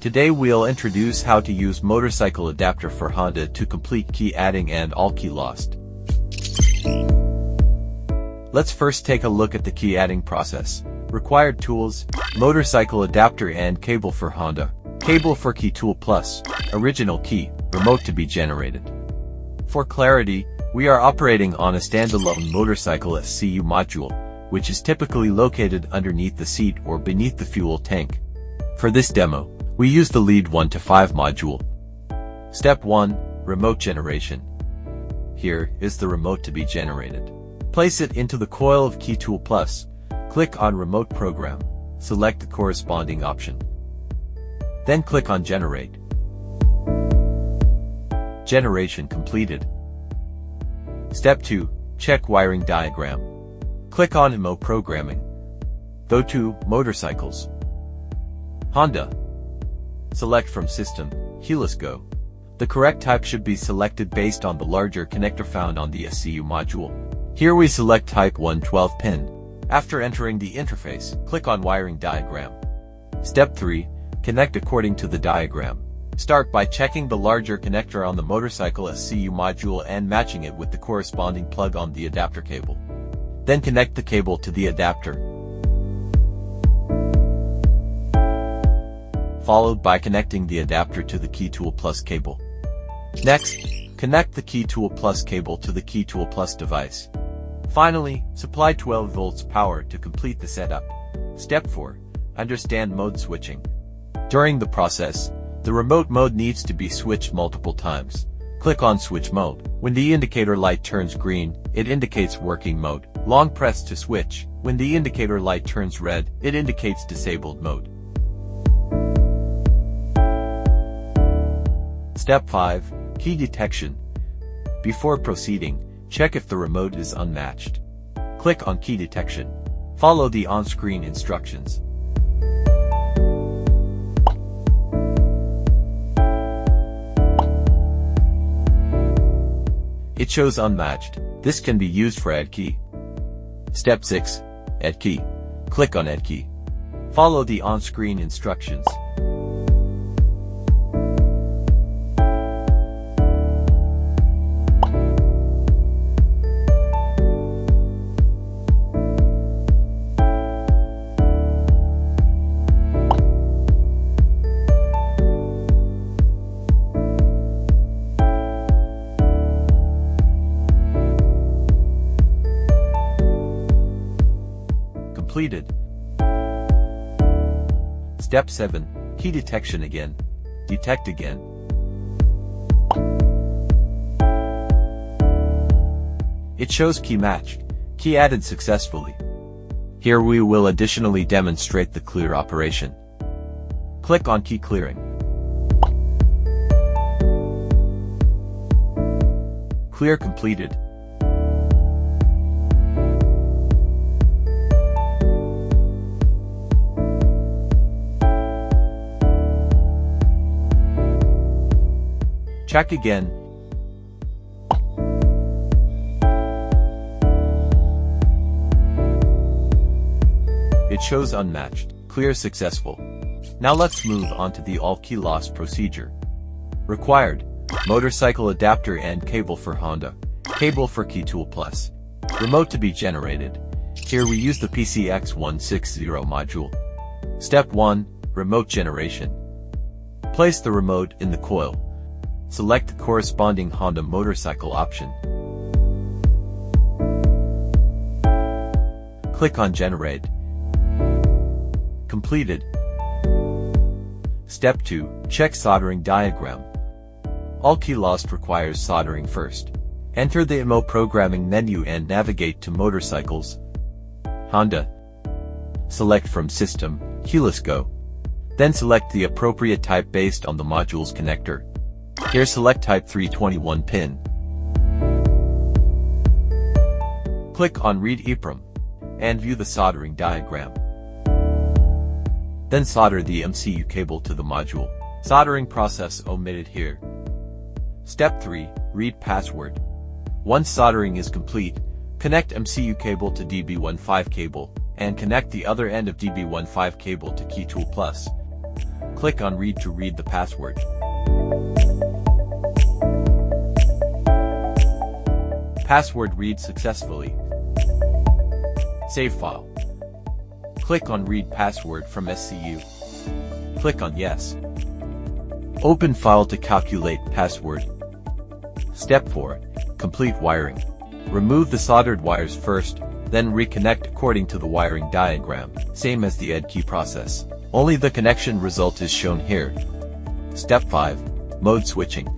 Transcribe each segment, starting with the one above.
Today we'll introduce how to use motorcycle adapter for Honda to complete key adding and all key lost. Let's first take a look at the key adding process. Required tools: motorcycle adapter and cable for Honda, cable for key tool plus, original key, remote to be generated. For clarity, we are operating on a standalone motorcycle SCU module, which is typically located underneath the seat or beneath the fuel tank. For this demo, we use the lead 1 to 5 module. Step 1. Remote generation. Here is the remote to be generated. Place it into the coil of Key Tool Plus. Click on Remote Program. Select the corresponding option. Then click on Generate. Generation completed. Step 2. Check wiring diagram. Click on MO Programming. Go to Motorcycles. Honda. Select from System, Keyless Go. The correct type should be selected based on the larger connector found on the SCU module. Here we select type 112 pin. After entering the interface, click on Wiring Diagram. Step 3. Connect according to the diagram. Start by checking the larger connector on the motorcycle SCU module and matching it with the corresponding plug on the adapter cable. Then connect the cable to the adapter, followed by connecting the adapter to the Key Tool Plus cable. Next, connect the Key Tool Plus cable to the Key Tool Plus device. Finally, supply 12 volts power to complete the setup. Step 4. Understand mode switching. During the process, the remote mode needs to be switched multiple times. Click on Switch Mode. When the indicator light turns green, it indicates working mode. Long press to switch. When the indicator light turns red, it indicates disabled mode. Step 5. Key detection. Before proceeding, check if the remote is unmatched. Click on Key Detection. Follow the on-screen instructions. It shows unmatched. This can be used for Add Key. Step 6. Add Key. Click on Add Key. Follow the on-screen instructions. Completed. Step 7. Key detection again. Detect again. It shows key matched. Key added successfully. Here we will additionally demonstrate the clear operation. Click on Key Clearing. Clear completed. Check again. It shows unmatched. Clear successful. Now let's move on to the all key loss procedure. Required: motorcycle adapter and cable for Honda, cable for Key Tool Plus, remote to be generated. Here we use the PCX160 module. Step 1. Remote generation. Place the remote in the coil. Select the corresponding Honda motorcycle option. Click on Generate. Completed. Step 2. Check soldering diagram. All key lost requires soldering first. Enter the MO programming menu and navigate to Motorcycles. Honda. Select from System, Keyless Go. Then select the appropriate type based on the module's connector. Here select type 321 pin. Click on Read EEPROM and view the soldering diagram. Then solder the MCU cable to the module. Soldering process omitted here. Step 3. Read password. Once soldering is complete, connect MCU cable to DB15 cable and connect the other end of DB15 cable to Key Tool Plus. Click on Read to read the password. Password read successfully. Save file. Click on Read password from SCU. Click on Yes. Open file to calculate password. Step 4. Complete wiring. Remove the soldered wires first, then reconnect according to the wiring diagram, same as the EdKey process. Only the connection result is shown here. Step 5. Mode switching.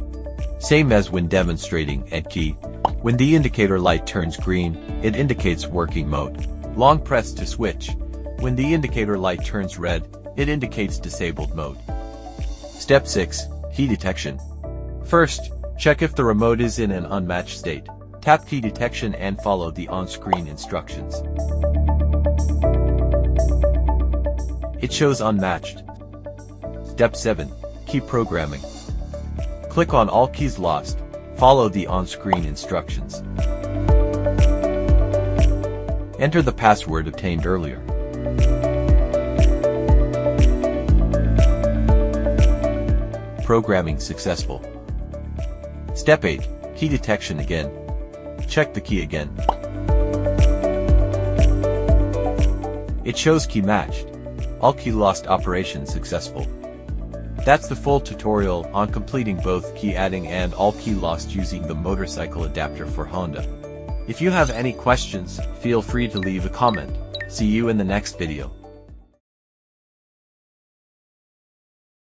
Same as when demonstrating EdKey. When the indicator light turns green, it indicates working mode. Long press to switch. When the indicator light turns red, it indicates disabled mode. Step 6. Key detection. First, check if the remote is in an unmatched state. Tap key detection and follow the on-screen instructions. It shows unmatched. Step 7. Key programming. Click on all keys lost. Follow the on-screen instructions. Enter the password obtained earlier. Programming successful. Step 8. Key detection again. Check the key again. It shows key matched. All key lost operation successful. That's the full tutorial on completing both key adding and all key lost using the motorcycle adapter for Honda. If you have any questions, feel free to leave a comment. See you in the next video.